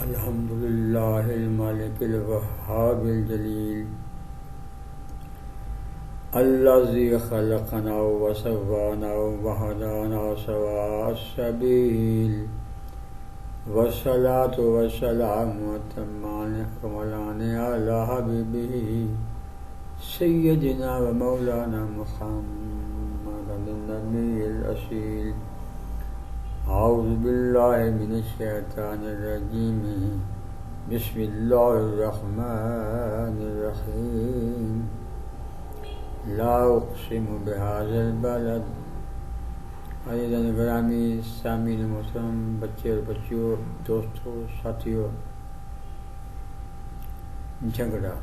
الحمد للہ المالک الوہاب الجلیل الذی خلقنا وسوانا وہدانا سواء السبیل والصلاة والسلام والتمان اکملان علی حبیبہ سیدنا و مولانا محمد النبی الاصیل. اعوذ باللہ من الشیطان الرجیم بسم اللہ الرحمن الرحیم. لا اقسم بهذا البلد. عزیزان گرامی سامعین محترم، بچے اور بچیوں، دوستوں، ساتھیوں، جھگڑا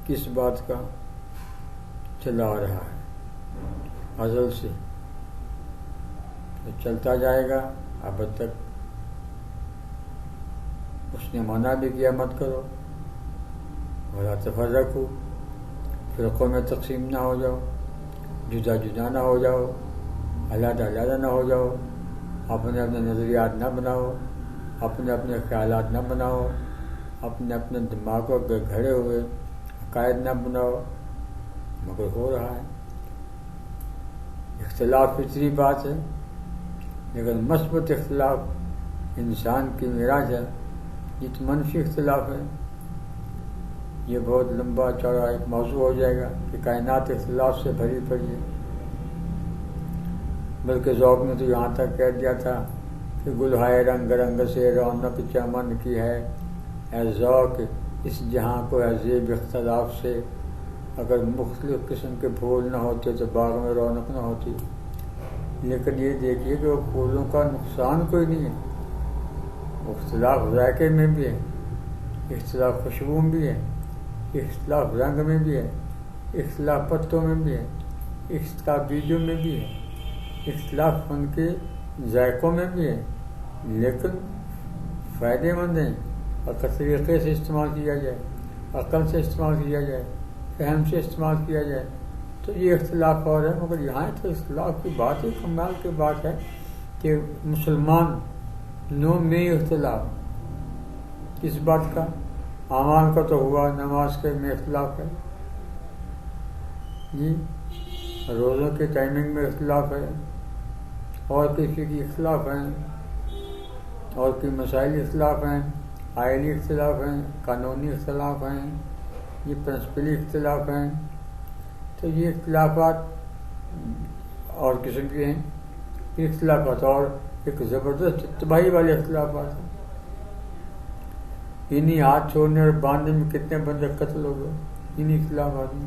کس بات کا چلا آ رہا ہے؟ ازل سے چلتا جائے گا اب تک. اس نے منع بھی کیا مت کرو، ولا تفرقوا، فرقوں میں تقسیم نہ ہو جاؤ، جدا جدا نہ ہو جاؤ، علیحدہ علیحدہ نہ ہو جاؤ، اپنے اپنے نظریات نہ بناؤ، اپنے اپنے خیالات نہ بناؤ، اپنے اپنے دماغوں کے گھڑے ہوئے عقائد نہ بناؤ. مگر ہو رہا ہے. اختلاف فطری بات ہے، لیکن مثبت اختلاف انسان کی معراج ہے. یہ تو منفی اختلاف ہے. یہ بہت لمبا چوڑا ایک موضوع ہو جائے گا کہ کائنات اختلاف سے بھری پڑی ہے. بلکہ ذوق نے تو یہاں تک کہہ دیا تھا کہ گل ہے رنگ رنگ سے رونق چمن کی ہے، اے ذوق اس جہاں کو ہے زیب اختلاف سے. اگر مختلف قسم کے پھول نہ ہوتے تو باغ میں رونق نہ ہوتی. لیکن یہ دیکھیے کہ وہ پھولوں کا نقصان کوئی نہیں ہے. اختلاف ذائقے میں بھی ہے، اختلاف خوشبو میں بھی ہے، اختلاف رنگ میں بھی ہے، اختلاف پتوں میں بھی ہے، اختلاف بیجوں میں بھی ہے، اختلاف ان کے ذائقوں میں بھی ہے. لیکن فائدے مند ہیں اگر طریقے سے استعمال کیا جائے، عقل سے استعمال کیا جائے، فہم سے استعمال کیا جائے تو یہ اختلاف اور ہے. مگر یہاں تو اختلاف کی بات ہے، کمال کی بات ہے کہ مسلمان نو میں اختلاف. کس بات کا؟ اعمال کا تو ہوا، نماز کے میں اختلاف ہے جی، روزوں کے ٹائمنگ میں اختلاف ہے، اور کسی کی اختلاف ہیں، اور کی مسائل اختلاف ہیں، آئینی اختلاف ہیں، قانونی اختلاف ہیں، یہ پرنسپلی اختلاف ہیں. تو یہ اختلافات اور قسم کے ہیں. یہ اختلافات اور ایک زبردست تباہی والے اختلافات ہیں. انہی ہاتھ چھوڑنے اور باندھنے میں کتنے بندے قتل ہو گئے انہی اختلافات میں.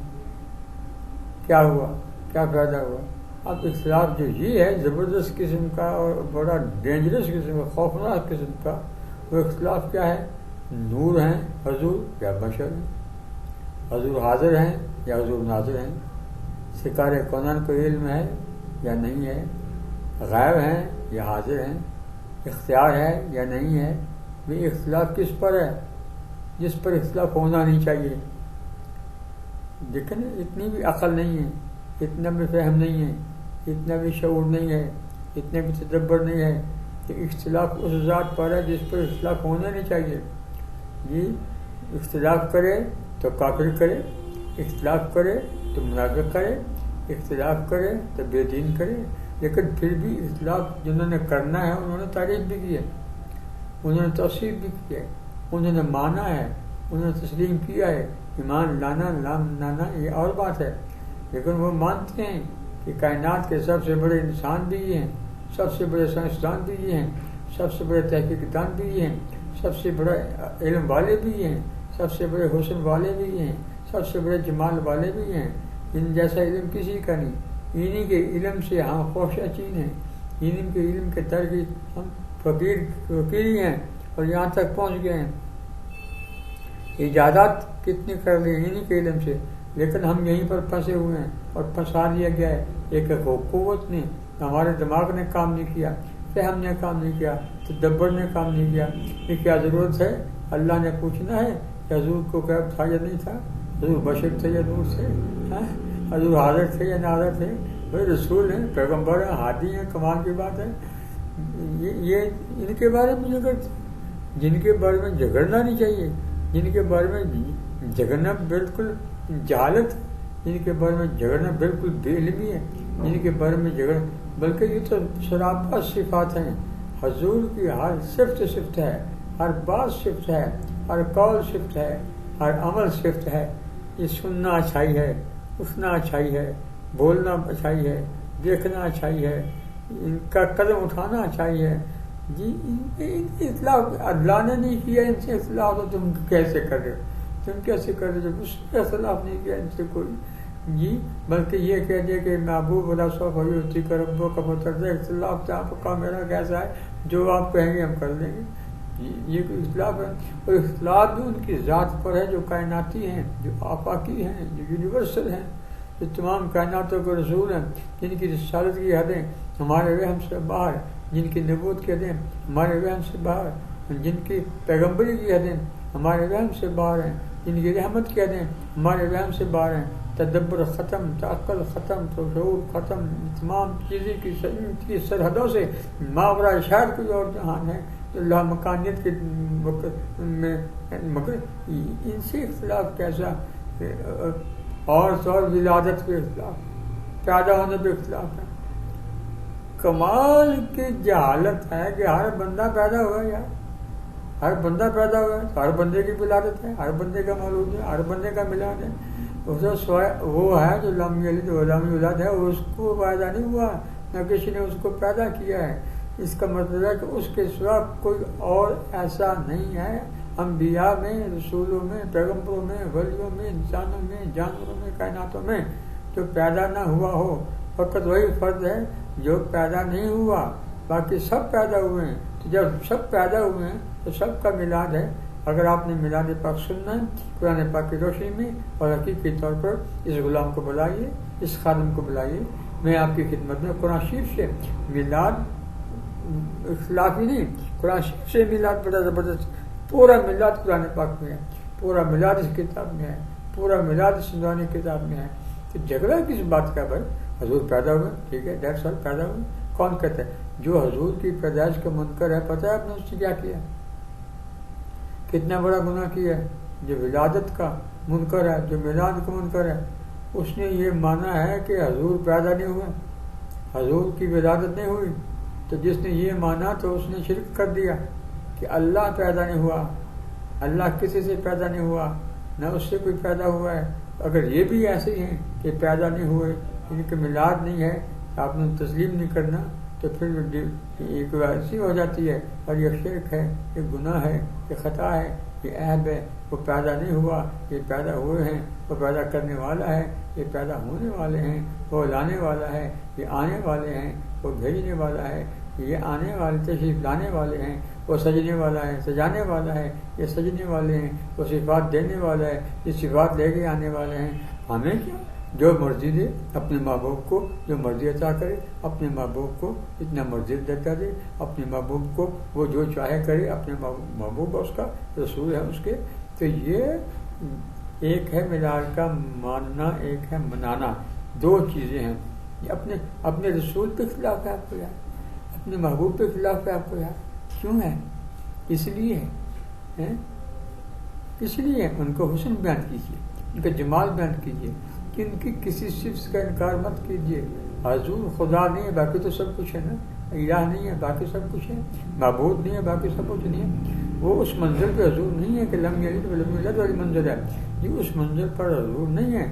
کیا ہوا؟ کیا فائدہ ہوا؟ اب اختلاف جو یہ ہے زبردست قسم کا اور بڑا ڈینجرس قسم کا، خوفناک قسم کا، وہ اختلاف کیا ہے؟ نور ہیں حضور یا بشر ہیں؟ حضور حاضر ہیں یا حضور ناظر ہیں؟ سکارے کونین کو علم ہے یا نہیں ہے؟ غائب ہیں یا حاضر ہیں؟ اختیار ہے یا نہیں ہے؟ یہ اختلاف کس پر ہے؟ جس پر اختلاف ہونا نہیں چاہیے. لیکن اتنی بھی عقل نہیں ہے، اتنا بھی فہم نہیں ہے، اتنا بھی شعور نہیں ہے، اتنا بھی تدبر نہیں ہے کہ اختلاف اس ذات پر ہے جس پر اختلاف ہونا نہیں چاہیے. جی، اختلاف کرے تو کافر کرے، اختلاف کرے تو منافق کرے، اختلاف کرے تو بے دین کرے. لیکن پھر بھی اختلاف جنہوں نے کرنا ہے انہوں نے تعریف بھی کی ہے، انہوں نے توصیف بھی کی ہے، انہوں نے مانا ہے، انہوں نے تسلیم کیا ہے. ایمان لانا نام لانا یہ اور بات ہے. لیکن وہ مانتے ہیں کہ کائنات کے سب سے بڑے انسان بھی یہ ہیں، سب سے بڑے سائنسدان بھی یہ ہیں، سب سے بڑے تحقیق دان بھی یہ ہیں، سب سے بڑے علم والے بھی یہ ہیں، سب سے بڑے حسن والے بھی یہ ہیں، سب سے بڑے جمال والے بھی ہیں. ان جیسا علم کسی کا نہیں. انہی کے علم سے ہم خوشہ چین ہیں، انہی کے علم کے ترقی ہم فقیر ہیں اور یہاں تک پہنچ گئے ہیں. ایجادات کتنی کر لی انہی کے علم سے، لیکن ہم یہیں پر پھنسے ہوئے ہیں اور پھنسا دیا گیا ہے. ایک قوت نے، ہمارے دماغ نے کام نہیں کیا، فہم نے کام نہیں کیا، تدبر نے کام نہیں کیا. یہ کیا ضرورت ہے؟ اللہ نے پوچھنا ہے کہ حضور کو کیا تھا یا نہیں تھا؟ حضور بشر تھے یا نور تھے؟ حضور حاضر تھے یا ناظر تھے؟ وہ رسول ہیں، پیغمبر ہیں، ہادی ہیں. کمال کی بات ہے. یہ ان کے بارے میں جھگڑتے، جن کے بارے میں جھگڑنا نہیں چاہیے، جن کے بارے میں جھگڑنا بالکل جہالت، جن کے بارے میں جھگڑنا بالکل بے علمی ہے، جن کے بارے میں جھگڑ، بلکہ یہ تو سراپا صفات ہیں. حضور کی ہر صفت ہے، ہر بات صفت ہے، ہر قول صفت ہے، ہر عمل صفت ہے. یہ سننا اچھائی ہے، اٹھنا اچھائی ہے، بولنا اچھائی ہے، دیکھنا اچھائی ہے، ان کا قدم اٹھانا اچھائی ہے. جی ان کی اطلاع اللہ نے نہیں کیا، ان سے اطلاع تو تم کیسے کر رہے ہو؟ تم کیسے کر رہے ہو؟ اس کا اختلاف نہیں کیا ان سے کوئی. جی بلکہ یہ کہہ دیا کہ محبوب اللہ صاحب ہوتی کا ربوں کا مترجہ اختلاف آپ کا میرا کیسا ہے، جو آپ کہیں گے ہم کر لیں گے. یہ کوئی اختلاف ہے؟ اور اختلاف بھی ان کی ذات پر ہے، جو کائناتی ہیں، جو آفاقی ہیں، جو یونیورسل ہیں، جو تمام کائناتوں کے رسول ہیں، جن کی رسالت کی حدیں ہمارے وہم سے باہر، جن کی نبوت کی حدیں ہمارے وہم سے باہر، جن کی پیغمبری کی حدیں ہمارے وہم سے باہر ہیں، جن کی رحمت کی حدیں ہمارے وہم سے باہر ہیں. تدبر ختم، تعقل ختم، تو شعور ختم، تمام چیزیں کی سرحدوں سے ماورا شاید کوئی اور جہان ہے جو لا مکانیت کے میں، مگر ان سے اختلاف کیسا؟ اور ولادت پہ اختلاف، پیدا ہونے پہ اختلاف ہے. کمال کی جہالت ہے کہ ہر بندہ پیدا ہوا ہے، یار ہر بندہ پیدا ہوا ہے، ہر بندے کی ولادت ہے، ہر بندے کا مولود ہے، ہر بندے کا میلاد ہے. وہ ہے جو لم یلد ولم یولد ہے، اس کو پیدا نہیں ہوا، نہ کسی نے اس کو پیدا کیا ہے. اس کا مطلب ہے کہ اس کے سوا کوئی اور ایسا نہیں ہے انبیاء میں، رسولوں میں، پیغمبروں میں، ولیوں میں، انسانوں میں، جانوروں میں، کائناتوں میں جو پیدا نہ ہوا ہو. فقط وہی فرد ہے جو پیدا نہیں ہوا، باقی سب پیدا ہوئے ہیں. تو جب سب پیدا ہوئے ہیں تو سب کا میلاد ہے. اگر آپ نے میلاد پاک سننا ہے قرآن پاک کی روشنی میں، اور حقیقی طور پر اس غلام کو بلائیے، اس خادم کو بلائیے. میں آپ کی خدمت میں قرآن شریف سے میلاد اختلافی نہیں، قرآن شریف سے میلاد بڑا زبردست. پورا میلاد قرآن پاک میں ہے، پورا میلاد اس کتاب میں ہے، پورا میلاد اس نورانی کتاب میں ہے. تو جھگڑا کس بات کا بھائی؟ حضور پیدا ہوئے، ٹھیک ہے، 150 سال پیدا ہوئے. کون کہتا ہے؟ جو حضور کی پیدائش کا منکر ہے، پتہ ہے آپ نے اس سے کیا کیا؟ کتنا بڑا گناہ کیا ہے. جو ولادت کا منکر ہے، جو میلاد کا منکر ہے، اس نے یہ مانا ہے کہ حضور پیدا نہیں ہوئے، حضور کی ولادت نہیں ہوئی. تو جس نے یہ مانا تو اس نے شرک کر دیا کہ اللہ پیدا نہیں ہوا، اللہ کسی سے پیدا نہیں ہوا، نہ اس سے کوئی پیدا ہوا ہے. اگر یہ بھی ایسے ہیں کہ پیدا نہیں ہوئے، ان کے میلاد نہیں ہے، آپ نے تسلیم نہیں کرنا، تو پھر ایک ایسی ہو جاتی ہے. اور یہ شرک ہے، یہ گناہ ہے، یہ خطا ہے، یہ عیب ہے. وہ پیدا نہیں ہوا، یہ پیدا ہوئے ہیں. وہ پیدا کرنے والا ہے، یہ پیدا ہونے والے ہیں. وہ لانے والا ہے، یہ آنے والے ہیں. وہ بھیجنے والا ہے، یہ آنے والے تشریف لانے والے ہیں. وہ سجنے والا ہے، سجانے والا ہے، یہ سجنے والے ہیں. وہ صفات دینے والا ہے، یہ صفات لے کے آنے والے ہیں. ہمیں کیا؟ جو مرضی دے اپنے محبوب کو، جو مرضی عطا کرے اپنے محبوب کو، اتنا مرضی دیتا دے اپنے محبوب کو. وہ جو چاہے کرے، اپنے محبوب اس کا رسول ہے اس کے. تو یہ ایک ہے میلاد کا ماننا، ایک ہے منانا. دو چیزیں ہیں. اپنے رسول کے خلاف ہے آپ کو یار، اپنے محبوب کے خلاف ہے آپ کو یار. کیوں ہے؟ اس لیے ہے، اس لیے ان کو حسن بیان کیجیے، ان کا جمال بیان کیجیے، کہ ان کی کسی صفت کا انکار مت کیجیے. حضور خدا نہیں ہے، باقی تو سب کچھ ہے نا. الہ نہیں ہے، باقی سب کچھ ہے. معبود نہیں ہے، باقی سب کچھ نہیں ہے. وہ اس منزل پہ حضور نہیں ہے کہ لم یلد ولم یولد والی منزل ہے. یہ اس منزل پر حضور نہیں ہے.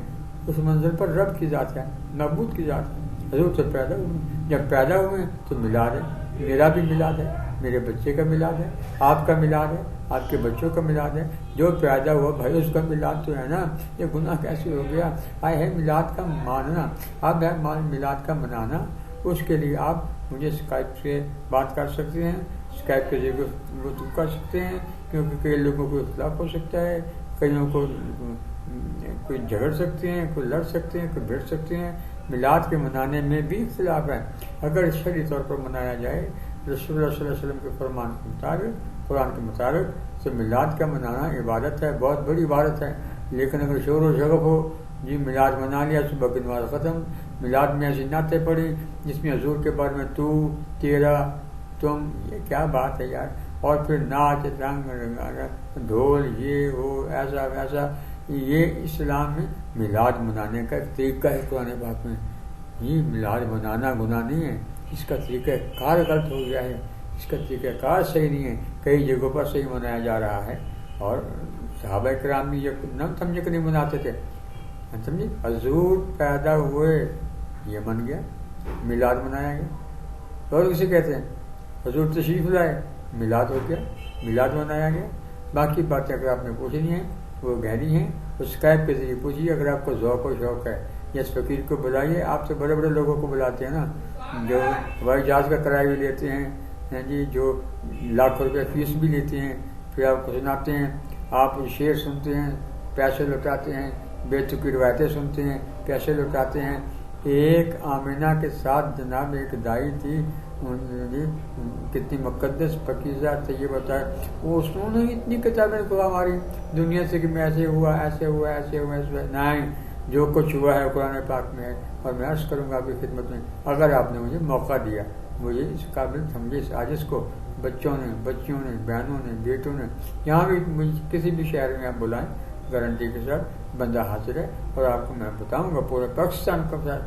اس منزل پر رب کی ذات ہے، معبود کی ذات ہے. حضور تو پیدا ہوئے، جب پیدا ہوئے تو میلاد ہے. میرا بھی میلاد ہے، میرے بچے کا میلاد ہے، آپ کا میلاد ہے، آپ کے بچوں کا میلاد ہے. جو پیدا ہوا بھائی اس کا میلاد تو ہے نا. یہ گناہ کیسے ہو گیا؟ ہے میلاد کا ماننا، اب ہے میلاد کا منانا. اس کے لیے آپ مجھے اسکائپ سے بات کر سکتے ہیں، اسکائپ کے ذریعے گفتگو کر سکتے ہیں. کیونکہ کئی لوگوں کو اختلاف ہو سکتا ہے، کئیوں کو کوئی جھگڑ سکتے ہیں، کوئی لڑ سکتے ہیں، کوئی بھیڑ سکتے ہیں. میلاد کے منانے میں بھی اختلاف ہے. اگر شرعی طور پر منایا جائے رسول اللہ صلی اللہ علیہ وسلم کے فرمان کے مطابق، قرآن کے مطابق، تو میلاد کا منانا عبادت ہے، بہت بڑی عبادت ہے. لیکن اگر شور و شغف ہو، جی میلاد منا لیا، صبح کی نماز ختم. میلاد میں ایسی نعتیں پڑھی جس میں حضور کے بارے میں تو، تیرا، تم یہ کیا بات ہے یار. اور پھر ناچ رنگ رنگا ڈھول یہ وہ ایسا ویسا. یہ اسلام میں میلاد منانے کا ایک طریقہ ہے قرآن پاک میں. یہ میلاد منانا گناہ نہیں ہے، اس کا طریقہ کار غلط ہو گیا ہے، اس کا طریقہ کار صحیح نہیں ہے. کئی جگہوں پر صحیح منایا جا رہا ہے اور صحابہ کرام بھی یہ نہ سمجھے کہ نہیں مناتے تھے. سمجھے حضور پیدا ہوئے یہ من گیا، میلاد منایا گیا. اور کسے کہتے ہیں حضور تشریف لائے، میلاد ہو گیا، میلاد منایا گیا. باقی باتیں اگر آپ نے پوچھنی ہیں وہ گہری ہیں تو اسکائپ کے ذریعے پوچھیے. اگر آپ کو ذوق و شوق ہے یا اس فقیر کو بلائیے. آپ سے بڑے بڑے لوگوں کو بلاتے ہیں نا، جو ہوائی جہاز کا کرایہ بھی لیتے ہیں جی، جو لاکھوں روپے فیس بھی لیتے ہیں، پھر آپ کو سناتے ہیں، آپ شعر سنتے ہیں، پیسے لوٹاتے ہیں، بے تکی روایتیں سنتے ہیں، پیسے لوٹاتے ہیں. ایک آمینہ کے ساتھ جناب ایک دائی تھی، کتنی مقدس پاکیزہ طیبہ ہے، وہ انہوں نے اتنی کتابیں کھوا ہماری دنیا سے کہ میں ایسے ہوا ایسے ہوا ایسے ہوا ایسے ہوا. نہیں، جو کچھ ہوا ہے قرآن پاک میں ہے. اور میں عرض کروں گا آپ کی خدمت میں، اگر آپ نے مجھے موقع دیا، مجھے اس قابل سمجھے اس عاجز کو، بچوں نے، بچیوں نے، بہنوں نے، بیٹوں نے، یہاں بھی کسی بھی شہر میں آپ بلائیں، گارنٹی کے ساتھ بندہ حاضر ہے. اور آپ کو میں بتاؤں گا پورے پاکستان کا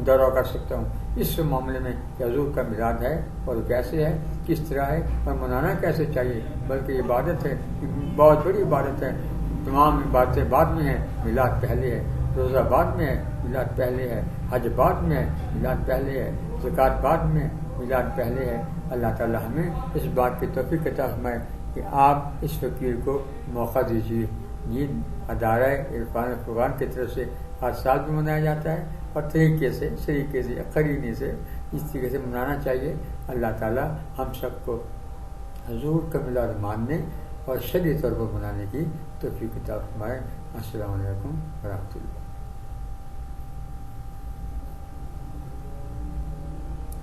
دورہ کر سکتا ہوں اس معاملے میں کہ حضور کا میلاد ہے اور کیسے ہے، کس طرح ہے اور منانا کیسے چاہیے. بلکہ عبادت ہے، بہت بڑی عبادت ہے. تمام باتیں بعد میں ہیں، میلاد پہلے ہے. روزہ بعد میں ہے، میلاد پہلے ہے. حج بعد میں ہے، میلاد پہلے ہے. زکوٰۃ بعد میں، میلاد پہلے ہے. اللہ تعالیٰ ہمیں اس بات کی توفیق عطا فرمائے کہ آپ اس فقیر کو موقع دیجیے. یہ ادارہ عرفان فغان کی طرف سے ہر سال بھی منایا جاتا ہے اور طریقے سے، شریقے سے، قرینے سے اس طریقے سے منانا چاہیے. اللہ تعالیٰ ہم سب کو حضور کا میلاد ماننے اور شرعی طور پر منانے کی توفیق عطا فرمائے. السلام علیکم ورحمۃ اللہ.